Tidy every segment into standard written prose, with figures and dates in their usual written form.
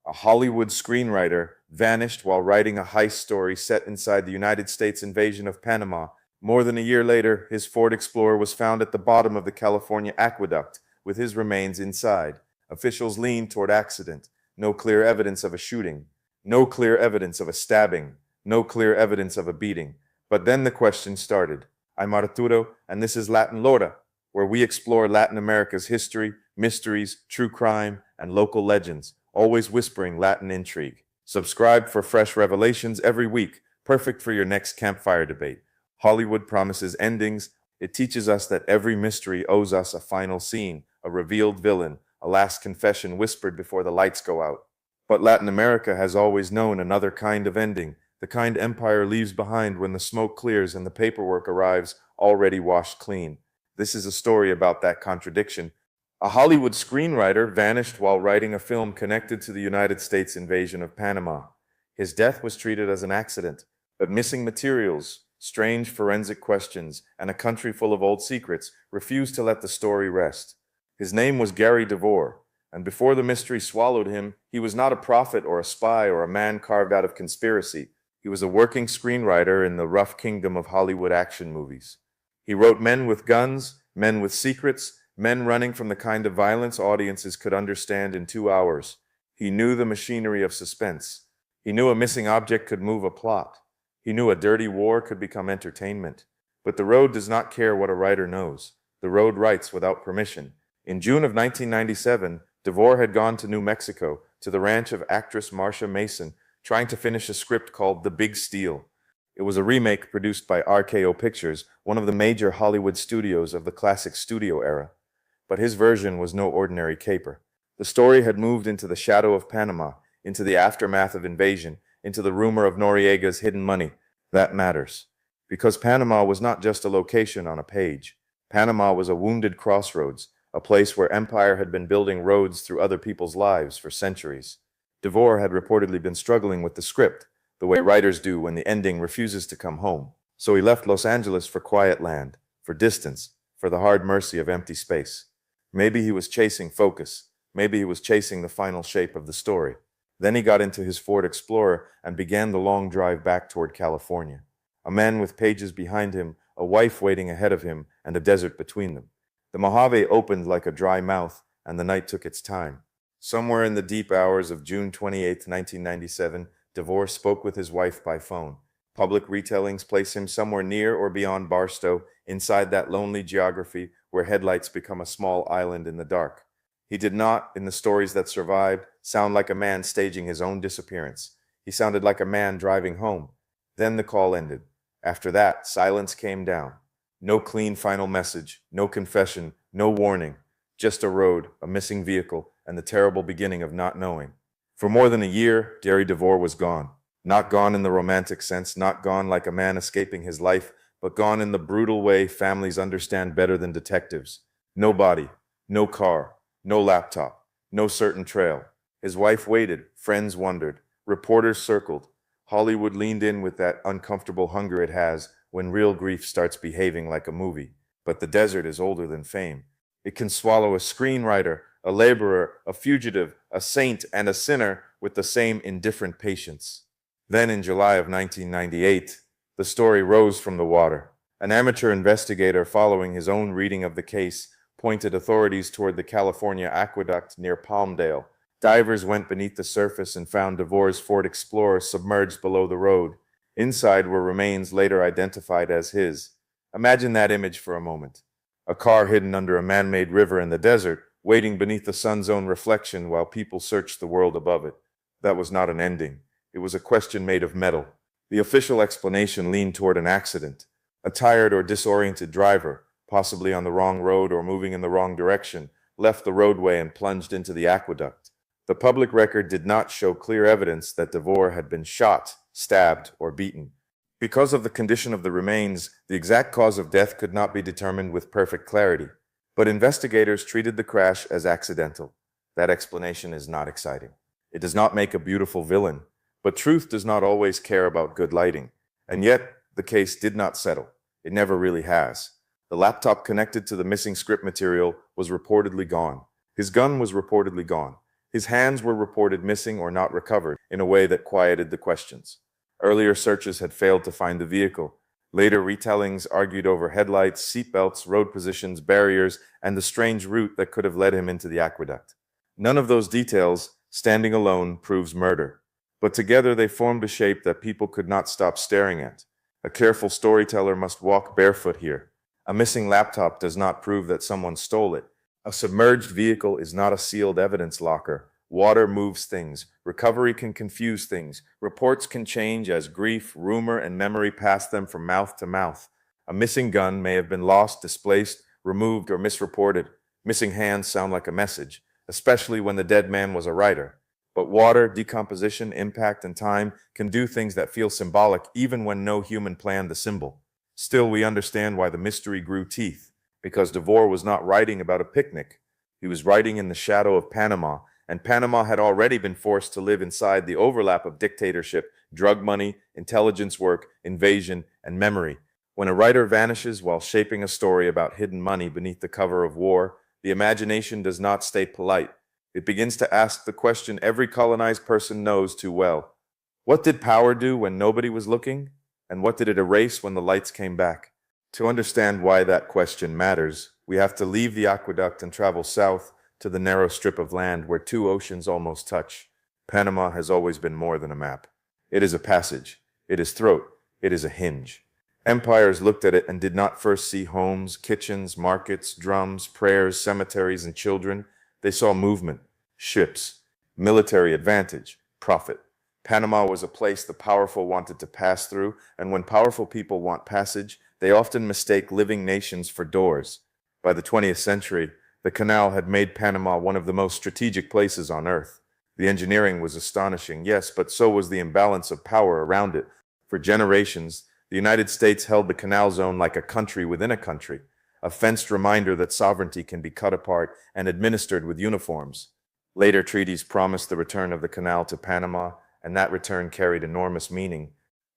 a Hollywood screenwriter, vanished while writing a heist story set inside the United States invasion of Panama. More than a year later, his Ford Explorer was found at the bottom of the California Aqueduct, with his remains inside. Officials leaned toward accident. No clear evidence of a shooting. No clear evidence of a stabbing. No clear evidence of a beating. But then the question started. I'm Arturo, and this is Latin Lora, where we explore Latin America's history, mysteries, true crime, and local legends, always whispering Latin intrigue. Subscribe for fresh revelations every week, perfect for your next campfire debate. Hollywood promises endings. It teaches us that every mystery owes us a final scene, a revealed villain, a last confession whispered before the lights go out. But Latin America has always known another kind of ending, the kind empire leaves behind when the smoke clears and the paperwork arrives already washed clean. This is a story about that contradiction. A Hollywood screenwriter vanished while writing a film connected to the United States invasion of Panama. His death was treated as an accident, but missing materials, strange forensic questions, and a country full of old secrets refused to let the story rest. His name was Gary DeVore, and before the mystery swallowed him, he was not a prophet or a spy or a man carved out of conspiracy. He was a working screenwriter in the rough kingdom of Hollywood action movies. He wrote men with guns, men with secrets, men running from the kind of violence audiences could understand in 2 hours. He knew the machinery of suspense. He knew a missing object could move a plot. He knew a dirty war could become entertainment. But the road does not care what a writer knows. The road writes without permission. In June of 1997, DeVore had gone to New Mexico, to the ranch of actress Marsha Mason, trying to finish a script called The Big Steal. It was a remake produced by RKO Pictures, one of the major Hollywood studios of the classic studio era. But his version was no ordinary caper. The story had moved into the shadow of Panama, into the aftermath of invasion, into the rumor of Noriega's hidden money. That matters. Because Panama was not just a location on a page. Panama was a wounded crossroads, a place where empire had been building roads through other people's lives for centuries. DeVore had reportedly been struggling with the script, the way writers do when the ending refuses to come home. So he left Los Angeles for quiet land, for distance, for the hard mercy of empty space. Maybe he was chasing focus. Maybe he was chasing the final shape of the story. Then he got into his Ford Explorer and began the long drive back toward California. A man with pages behind him, a wife waiting ahead of him, and a desert between them. The Mojave opened like a dry mouth, and the night took its time. Somewhere in the deep hours of June 28, 1997, DeVore spoke with his wife by phone. Public retellings place him somewhere near or beyond Barstow, inside that lonely geography where headlights become a small island in the dark. He did not, in the stories that survived, sound like a man staging his own disappearance. He sounded like a man driving home. Then the call ended. After that, silence came down. No clean final message, no confession, no warning. Just a road, a missing vehicle, and the terrible beginning of not knowing. For more than a year, Gary DeVore was gone. Not gone in the romantic sense, not gone like a man escaping his life, but gone in the brutal way families understand better than detectives. No body, no car, no laptop, no certain trail. His wife waited, friends wondered, reporters circled. Hollywood leaned in with that uncomfortable hunger it has when real grief starts behaving like a movie. But the desert is older than fame. It can swallow a screenwriter, a laborer, a fugitive, a saint, and a sinner with the same indifferent patience. Then in July of 1998, the story rose from the water. An amateur investigator following his own reading of the case pointed authorities toward the California Aqueduct near Palmdale. Divers went beneath the surface and found DeVore's Ford Explorer submerged below the road. Inside were remains later identified as his. Imagine that image for a moment. A car hidden under a man-made river in the desert, waiting beneath the sun's own reflection while people searched the world above it. That was not an ending. It was a question made of metal. The official explanation leaned toward an accident. A tired or disoriented driver, possibly on the wrong road or moving in the wrong direction, left the roadway and plunged into the aqueduct. The public record did not show clear evidence that DeVore had been shot, stabbed, or beaten. Because of the condition of the remains, the exact cause of death could not be determined with perfect clarity. But investigators treated the crash as accidental. That explanation is not exciting. It does not make a beautiful villain. But truth does not always care about good lighting. And yet, the case did not settle. It never really has. The laptop connected to the missing script material was reportedly gone. His gun was reportedly gone. His hands were reported missing or not recovered in a way that quieted the questions. Earlier searches had failed to find the vehicle. Later retellings argued over headlights, seatbelts, road positions, barriers, and the strange route that could have led him into the aqueduct. None of those details, standing alone, proves murder. But together they formed a shape that people could not stop staring at. A careful storyteller must walk barefoot here. A missing laptop does not prove that someone stole it. A submerged vehicle is not a sealed evidence locker. Water moves things. Recovery can confuse things. Reports can change as grief, rumor, and memory pass them from mouth to mouth. A missing gun may have been lost, displaced, removed, or misreported. Missing hands sound like a message, especially when the dead man was a writer. But water, decomposition, impact, and time can do things that feel symbolic even when no human planned the symbol. Still, we understand why the mystery grew teeth, because DeVore was not writing about a picnic. He was writing in the shadow of Panama, and Panama had already been forced to live inside the overlap of dictatorship, drug money, intelligence work, invasion, and memory. When a writer vanishes while shaping a story about hidden money beneath the cover of war, the imagination does not stay polite. It begins to ask the question every colonized person knows too well. What did power do when nobody was looking? And what did it erase when the lights came back? To understand why that question matters, we have to leave the aqueduct and travel south to the narrow strip of land where two oceans almost touch. Panama has always been more than a map. It is a passage. It is throat. It is a hinge. Empires looked at it and did not first see homes, kitchens, markets, drums, prayers, cemeteries, and children. They saw movement, ships, military advantage, profit. Panama was a place the powerful wanted to pass through, and when powerful people want passage, they often mistake living nations for doors. By the 20th century, the canal had made Panama one of the most strategic places on Earth. The engineering was astonishing, yes, but so was the imbalance of power around it. For generations, the United States held the canal zone like a country within a country, a fenced reminder that sovereignty can be cut apart and administered with uniforms. Later treaties promised the return of the canal to Panama, and that return carried enormous meaning.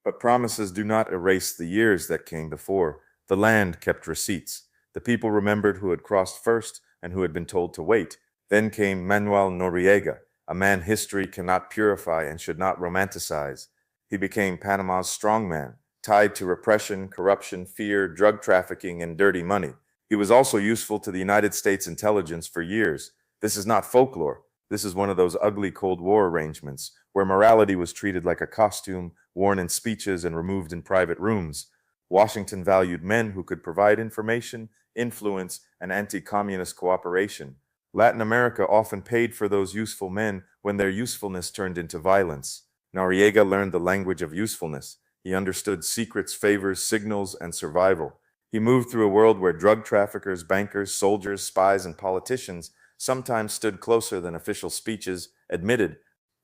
But promises do not erase the years that came before. The land kept receipts. The people remembered who had crossed first and who had been told to wait. Then came Manuel Noriega, a man history cannot purify and should not romanticize. He became Panama's strongman, tied to repression, corruption, fear, drug trafficking, and dirty money. He was also useful to the United States intelligence for years. This is not folklore. This is one of those ugly Cold War arrangements where morality was treated like a costume, worn in speeches and removed in private rooms. Washington valued men who could provide information, influence, and anti-communist cooperation. Latin America often paid for those useful men when their usefulness turned into violence. Noriega learned the language of usefulness. He understood secrets, favors, signals, and survival. He moved through a world where drug traffickers, bankers, soldiers, spies, and politicians sometimes stood closer than official speeches admitted.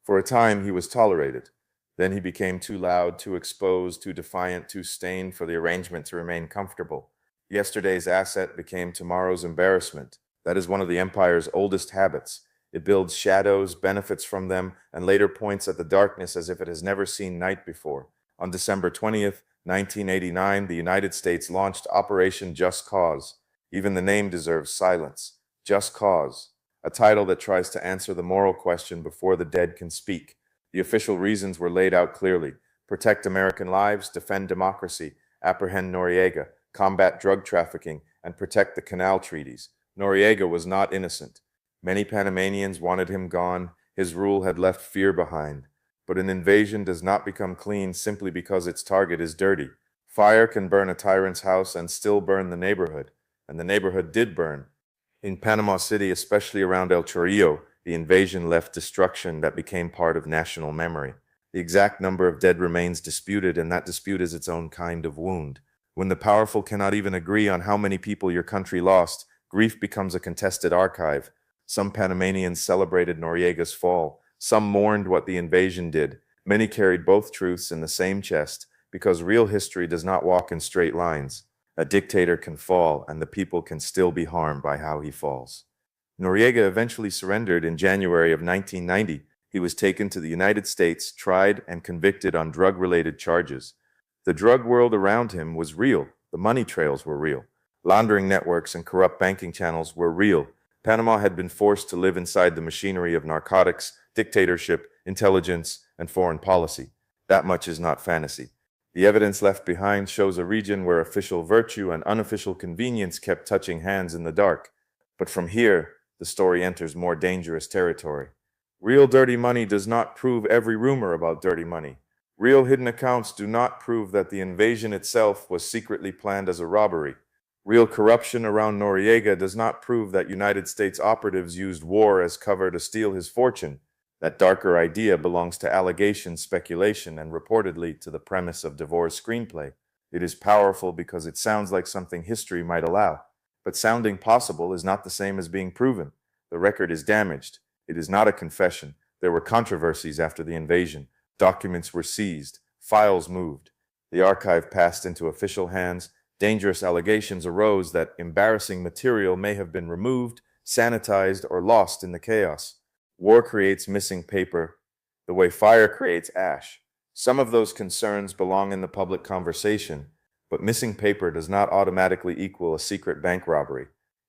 For a time, he was tolerated. Then he became too loud, too exposed, too defiant, too stained for the arrangement to remain comfortable. Yesterday's asset became tomorrow's embarrassment. That is one of the empire's oldest habits. It builds shadows, benefits from them, and later points at the darkness as if it has never seen night before. On December 20th, 1989, the United States launched Operation Just Cause. Even the name deserves silence. Just Cause, a title that tries to answer the moral question before the dead can speak. The official reasons were laid out clearly: protect American lives, defend democracy, apprehend Noriega, combat drug trafficking, and protect the canal treaties. Noriega was not innocent. Many Panamanians wanted him gone. His rule had left fear behind. But an invasion does not become clean simply because its target is dirty. Fire can burn a tyrant's house and still burn the neighborhood. And the neighborhood did burn. In Panama City, especially around El Chorrillo, the invasion left destruction that became part of national memory. The exact number of dead remains disputed, and that dispute is its own kind of wound. When the powerful cannot even agree on how many people your country lost, grief becomes a contested archive. Some Panamanians celebrated Noriega's fall. Some mourned what the invasion did. Many carried both truths in the same chest, because real history does not walk in straight lines. A dictator can fall, and the people can still be harmed by how he falls. Noriega eventually surrendered in January of 1990. He was taken to the United States, tried, and convicted on drug-related charges. The drug world around him was real. The money trails were real. Laundering networks and corrupt banking channels were real. Panama had been forced to live inside the machinery of narcotics, dictatorship, intelligence, and foreign policy. That much is not fantasy. The evidence left behind shows a region where official virtue and unofficial convenience kept touching hands in the dark. But from here, the story enters more dangerous territory. Real dirty money does not prove every rumor about dirty money. Real hidden accounts do not prove that the invasion itself was secretly planned as a robbery. Real corruption around Noriega does not prove that United States operatives used war as cover to steal his fortune. That darker idea belongs to allegation, speculation, and reportedly to the premise of DeVore's screenplay. It is powerful because it sounds like something history might allow. But sounding possible is not the same as being proven. The record is damaged. It is not a confession. There were controversies after the invasion. Documents were seized. Files moved. The archive passed into official hands. Dangerous allegations arose that embarrassing material may have been removed, sanitized, or lost in the chaos. War creates missing paper, the way fire creates ash. Some of those concerns belong in the public conversation, but missing paper does not automatically equal a secret bank robbery.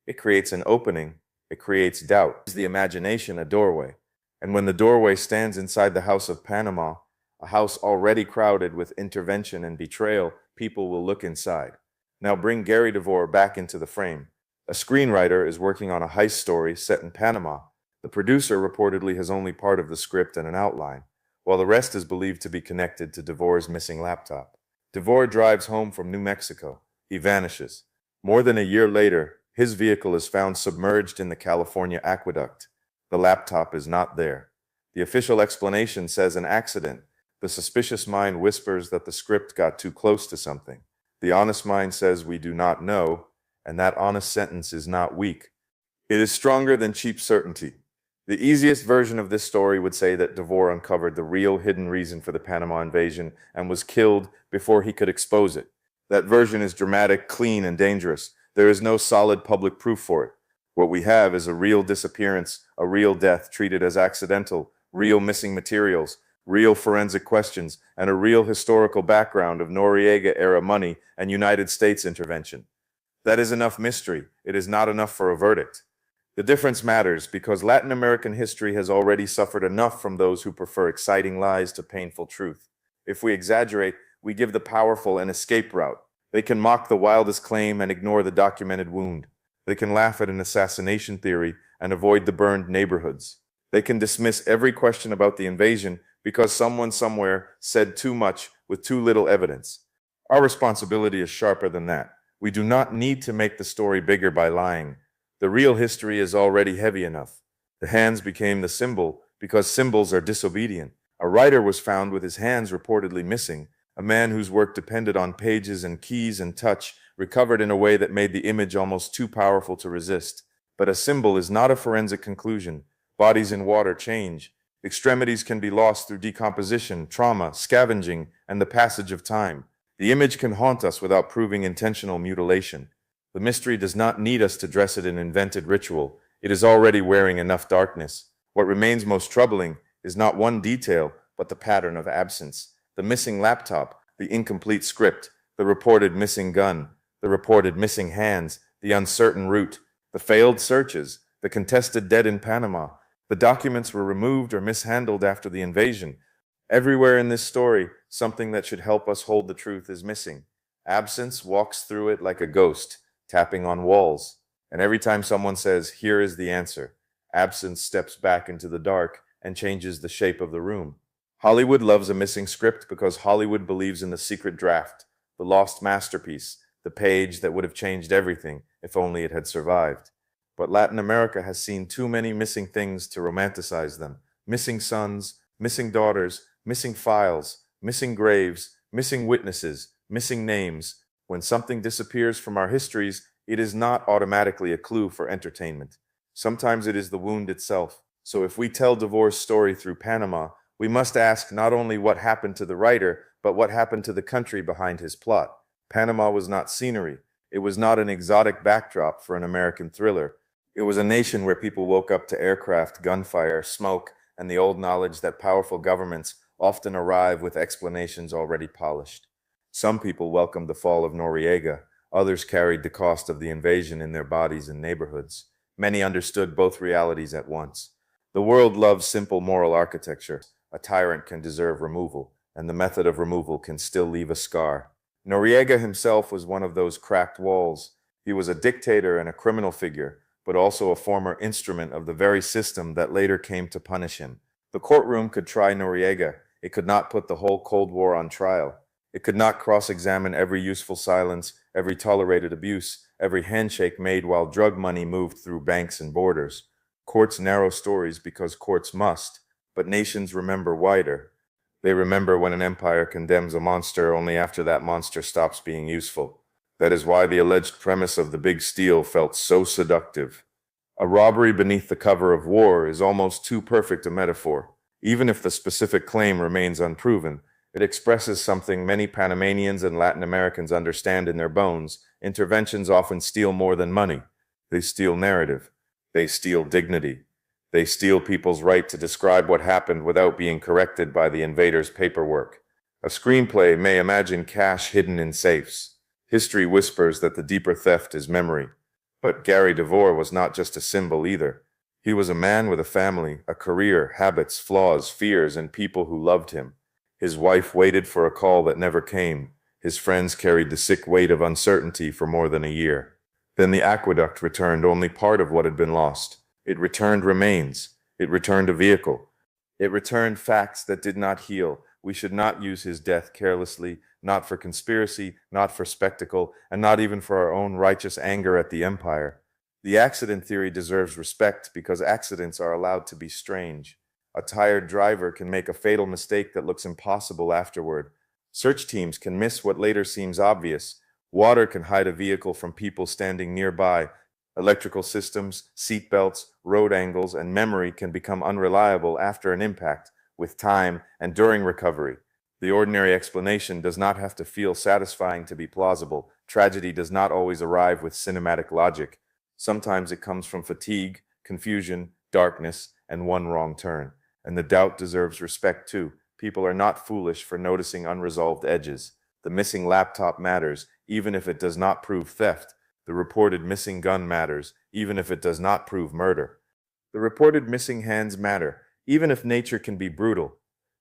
It creates an opening. It creates doubt. Is the imagination a doorway? And when the doorway stands inside the House of Panama, a house already crowded with intervention and betrayal, people will look inside. Now bring Gary DeVore back into the frame. A screenwriter is working on a heist story set in Panama. The producer reportedly has only part of the script and an outline, while the rest is believed to be connected to DeVore's missing laptop. DeVore drives home from New Mexico. He vanishes. More than a year later, his vehicle is found submerged in the California Aqueduct. The laptop is not there. The official explanation says an accident. The suspicious mind whispers that the script got too close to something. The honest mind says we do not know, and that honest sentence is not weak. It is stronger than cheap certainty. The easiest version of this story would say that DeVore uncovered the real hidden reason for the Panama invasion and was killed before he could expose it. That version is dramatic, clean, and dangerous. There is no solid public proof for it. What we have is a real disappearance, a real death treated as accidental, real missing materials, real forensic questions, and a real historical background of Noriega-era money and United States intervention. That is enough mystery. It is not enough for a verdict. The difference matters because Latin American history has already suffered enough from those who prefer exciting lies to painful truth. If we exaggerate, we give the powerful an escape route. They can mock the wildest claim and ignore the documented wound. They can laugh at an assassination theory and avoid the burned neighborhoods. They can dismiss every question about the invasion because someone somewhere said too much with too little evidence. Our responsibility is sharper than that. We do not need to make the story bigger by lying. The real history is already heavy enough. The hands became the symbol because symbols are disobedient. A writer was found with his hands reportedly missing. A man whose work depended on pages and keys and touch recovered in a way that made the image almost too powerful to resist. But a symbol is not a forensic conclusion. Bodies in water change. Extremities can be lost through decomposition, trauma, scavenging, and the passage of time. The image can haunt us without proving intentional mutilation. The mystery does not need us to dress it in invented ritual. It is already wearing enough darkness. What remains most troubling is not one detail, but the pattern of absence. The missing laptop, the incomplete script, the reported missing gun, the reported missing hands, the uncertain route, the failed searches, the contested dead in Panama. The documents were removed or mishandled after the invasion. Everywhere in this story, something that should help us hold the truth is missing. Absence walks through it like a ghost, tapping on walls. And every time someone says, "Here is the answer," absence steps back into the dark and changes the shape of the room. Hollywood loves a missing script because Hollywood believes in the secret draft, the lost masterpiece, the page that would have changed everything if only it had survived. But Latin America has seen too many missing things to romanticize them. Missing sons, missing daughters, missing files, missing graves, missing witnesses, missing names. When something disappears from our histories, it is not automatically a clue for entertainment. Sometimes it is the wound itself. So if we tell DeVore's story through Panama, we must ask not only what happened to the writer, but what happened to the country behind his plot. Panama was not scenery. It was not an exotic backdrop for an American thriller. It was a nation where people woke up to aircraft, gunfire, smoke, and the old knowledge that powerful governments often arrive with explanations already polished. Some people welcomed the fall of Noriega. Others carried the cost of the invasion in their bodies and neighborhoods. Many understood both realities at once. The world loves simple moral architecture. A tyrant can deserve removal, and the method of removal can still leave a scar. Noriega himself was one of those cracked walls. He was a dictator and a criminal figure, but also a former instrument of the very system that later came to punish him. The courtroom could try Noriega. It could not put the whole Cold War on trial. It could not cross-examine every useful silence, every tolerated abuse, every handshake made while drug money moved through banks and borders. Courts narrow stories because courts must, but nations remember wider. They remember when an empire condemns a monster only after that monster stops being useful. That is why the alleged premise of the Big Steal felt so seductive. A robbery beneath the cover of war is almost too perfect a metaphor. Even if the specific claim remains unproven, it expresses something many Panamanians and Latin Americans understand in their bones. Interventions often steal more than money. They steal narrative. They steal dignity. They steal people's right to describe what happened without being corrected by the invader's paperwork. A screenplay may imagine cash hidden in safes. History whispers that the deeper theft is memory. But Gary DeVore was not just a symbol either. He was a man with a family, a career, habits, flaws, fears, and people who loved him. His wife waited for a call that never came. His friends carried the sick weight of uncertainty for more than a year. Then the aqueduct returned only part of what had been lost. It returned remains. It returned a vehicle. It returned facts that did not heal. We should not use his death carelessly, not for conspiracy, not for spectacle, and not even for our own righteous anger at the empire. The accident theory deserves respect because accidents are allowed to be strange. A tired driver can make a fatal mistake that looks impossible afterward. Search teams can miss what later seems obvious. Water can hide a vehicle from people standing nearby. Electrical systems, seat belts, road angles, and memory can become unreliable after an impact, with time and during recovery. The ordinary explanation does not have to feel satisfying to be plausible. Tragedy does not always arrive with cinematic logic. Sometimes it comes from fatigue, confusion, darkness, and one wrong turn. And the doubt deserves respect too. People are not foolish for noticing unresolved edges. The missing laptop matters, even if it does not prove theft. The reported missing gun matters, even if it does not prove murder. The reported missing hands matter, even if nature can be brutal.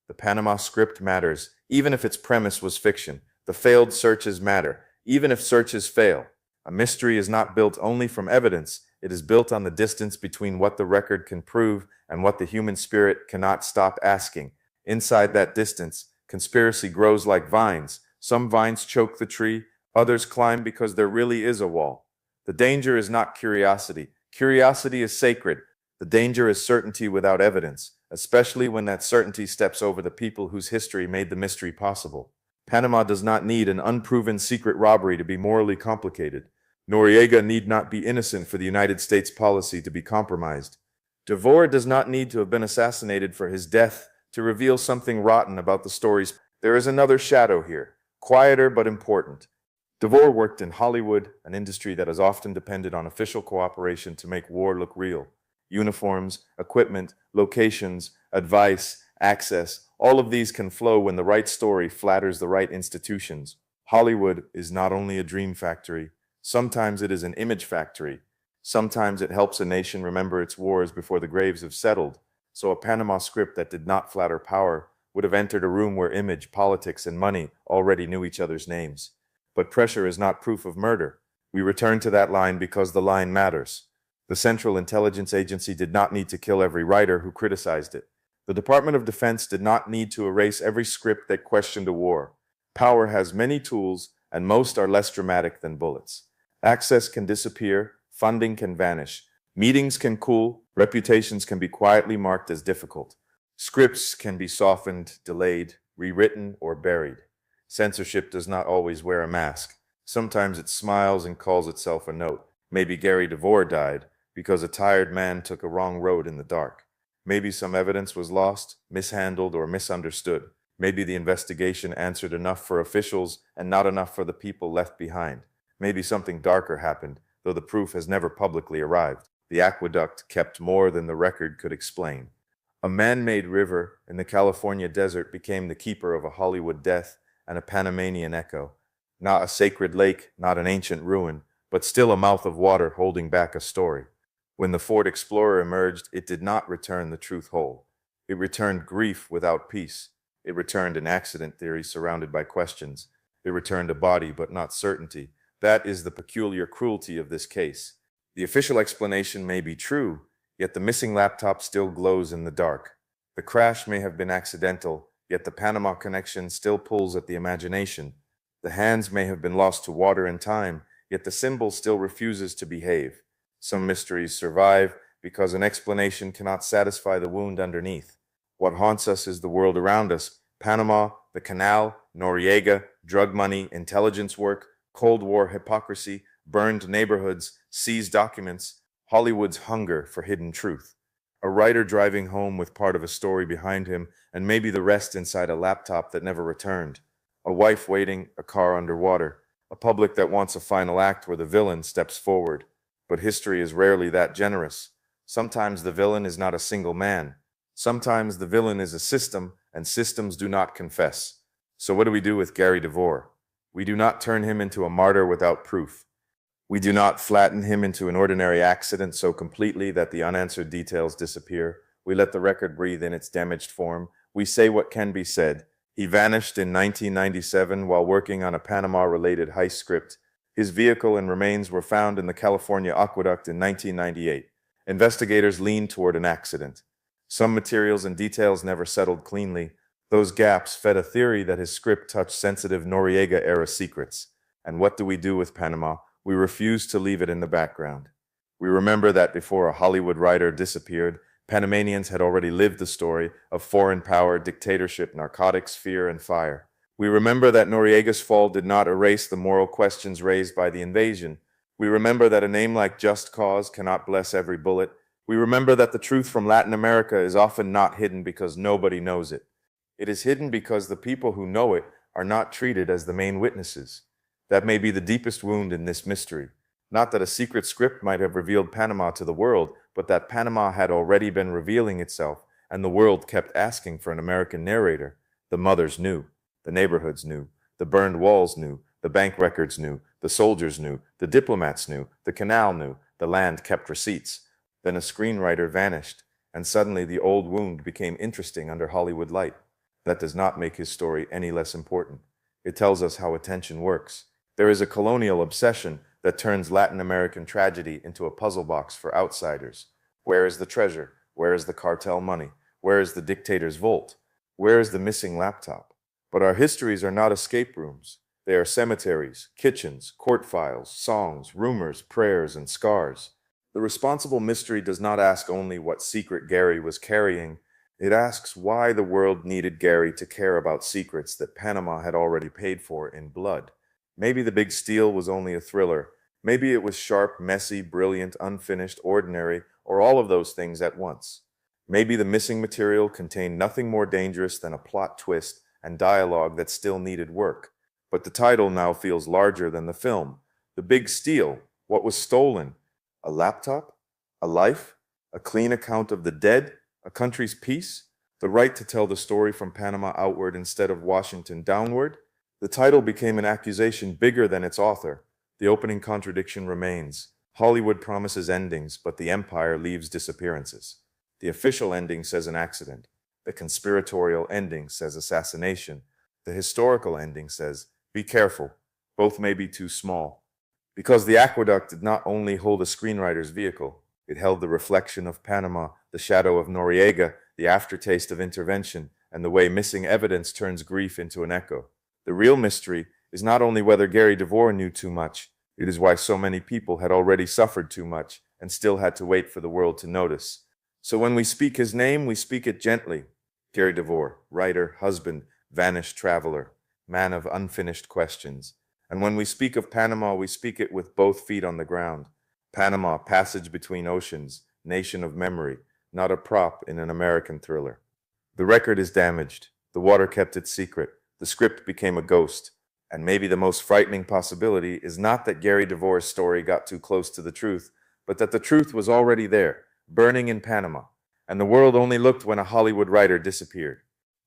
The Panama script matters, even if its premise was fiction. The failed searches matter, even if searches fail. A mystery is not built only from evidence. It is built on the distance between what the record can prove and what the human spirit cannot stop asking. Inside that distance, conspiracy grows like vines. Some vines choke the tree, others climb because there really is a wall. The danger is not curiosity. Curiosity is sacred. The danger is certainty without evidence, especially when that certainty steps over the people whose history made the mystery possible. Panama does not need an unproven secret robbery to be morally complicated. Noriega need not be innocent for the United States policy to be compromised. DeVore does not need to have been assassinated for his death to reveal something rotten about the stories. There is another shadow here, quieter but important. DeVore worked in Hollywood, an industry that has often depended on official cooperation to make war look real. Uniforms, equipment, locations, advice, access, all of these can flow when the right story flatters the right institutions. Hollywood is not only a dream factory. Sometimes it is an image factory. Sometimes it helps a nation remember its wars before the graves have settled. So a Panama script that did not flatter power would have entered a room where image, politics, and money already knew each other's names. But pressure is not proof of murder. We return to that line because the line matters. The Central Intelligence Agency did not need to kill every writer who criticized it. The Department of Defense did not need to erase every script that questioned a war. Power has many tools, and most are less dramatic than bullets. Access can disappear, funding can vanish, meetings can cool, reputations can be quietly marked as difficult. Scripts can be softened, delayed, rewritten, or buried. Censorship does not always wear a mask. Sometimes it smiles and calls itself a note. Maybe Gary DeVore died because a tired man took a wrong road in the dark. Maybe some evidence was lost, mishandled, or misunderstood. Maybe the investigation answered enough for officials and not enough for the people left behind. Maybe something darker happened, though the proof has never publicly arrived. The aqueduct kept more than the record could explain. A man-made river in the California desert became the keeper of a Hollywood death and a Panamanian echo. Not a sacred lake, not an ancient ruin, but still a mouth of water holding back a story. When the Ford Explorer emerged, it did not return the truth whole. It returned grief without peace. It returned an accident theory surrounded by questions. It returned a body but not certainty. That is the peculiar cruelty of this case. The official explanation may be true, yet the missing laptop still glows in the dark. The crash may have been accidental, yet the Panama connection still pulls at the imagination. The hands may have been lost to water and time, yet the symbol still refuses to behave. Some mysteries survive because an explanation cannot satisfy the wound underneath. What haunts us is the world around us: Panama, the canal, Noriega, drug money, intelligence work, Cold War hypocrisy, burned neighborhoods, seized documents, Hollywood's hunger for hidden truth. A writer driving home with part of a story behind him and maybe the rest inside a laptop that never returned. A wife waiting, a car underwater. A public that wants a final act where the villain steps forward. But history is rarely that generous. Sometimes the villain is not a single man. Sometimes the villain is a system, and systems do not confess. So what do we do with Gary DeVore? We do not turn him into a martyr without proof. We do not flatten him into an ordinary accident so completely that the unanswered details disappear. We let the record breathe in its damaged form. We say what can be said. He vanished in 1997 while working on a Panama-related heist script. His vehicle and remains were found in the California Aqueduct in 1998. Investigators leaned toward an accident. Some materials and details never settled cleanly. Those gaps fed a theory that his script touched sensitive Noriega-era secrets. And what do we do with Panama? We refuse to leave it in the background. We remember that before a Hollywood writer disappeared, Panamanians had already lived the story of foreign power, dictatorship, narcotics, fear, and fire. We remember that Noriega's fall did not erase the moral questions raised by the invasion. We remember that a name like Just Cause cannot bless every bullet. We remember that the truth from Latin America is often not hidden because nobody knows it. It is hidden because the people who know it are not treated as the main witnesses. That may be the deepest wound in this mystery. Not that a secret script might have revealed Panama to the world, but that Panama had already been revealing itself, and the world kept asking for an American narrator. The mothers knew. The neighborhoods knew. The burned walls knew. The bank records knew. The soldiers knew. The diplomats knew. The canal knew. The land kept receipts. Then a screenwriter vanished, and suddenly the old wound became interesting under Hollywood light. That does not make his story any less important. It tells us how attention works. There is a colonial obsession that turns Latin American tragedy into a puzzle box for outsiders. Where is the treasure? Where is the cartel money? Where is the dictator's vault? Where is the missing laptop? But our histories are not escape rooms. They are cemeteries, kitchens, court files, songs, rumors, prayers, and scars. The responsible mystery does not ask only what secret Gary was carrying. It asks why the world needed Gary to care about secrets that Panama had already paid for in blood. Maybe the big steal was only a thriller. Maybe it was sharp, messy, brilliant, unfinished, ordinary, or all of those things at once. Maybe the missing material contained nothing more dangerous than a plot twist and dialogue that still needed work. But the title now feels larger than the film. The Big Steal. What was stolen? A laptop? A life? A clean account of the dead? A country's peace? The right to tell the story from Panama outward instead of Washington downward? The title became an accusation bigger than its author. The opening contradiction remains. Hollywood promises endings, but the empire leaves disappearances. The official ending says an accident. The conspiratorial ending says assassination. The historical ending says, be careful. Both may be too small. Because the aqueduct did not only hold a screenwriter's vehicle, it held the reflection of Panama, the shadow of Noriega, the aftertaste of intervention, and the way missing evidence turns grief into an echo. The real mystery is not only whether Gary DeVore knew too much, it is why so many people had already suffered too much and still had to wait for the world to notice. So when we speak his name, we speak it gently. Gary DeVore, writer, husband, vanished traveler, man of unfinished questions. And when we speak of Panama, we speak it with both feet on the ground. Panama, passage between oceans, nation of memory, not a prop in an American thriller. The record is damaged. The water kept its secret. The script became a ghost. And maybe the most frightening possibility is not that Gary DeVore's story got too close to the truth, but that the truth was already there, burning in Panama, and the world only looked when a Hollywood writer disappeared.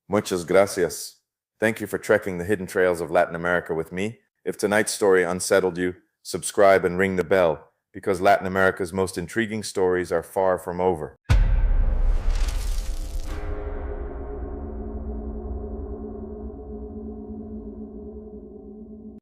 Muchas gracias. Thank you for trekking the hidden trails of Latin America with me. If tonight's story unsettled you, subscribe and ring the bell. because Latin America's most intriguing stories are far from over.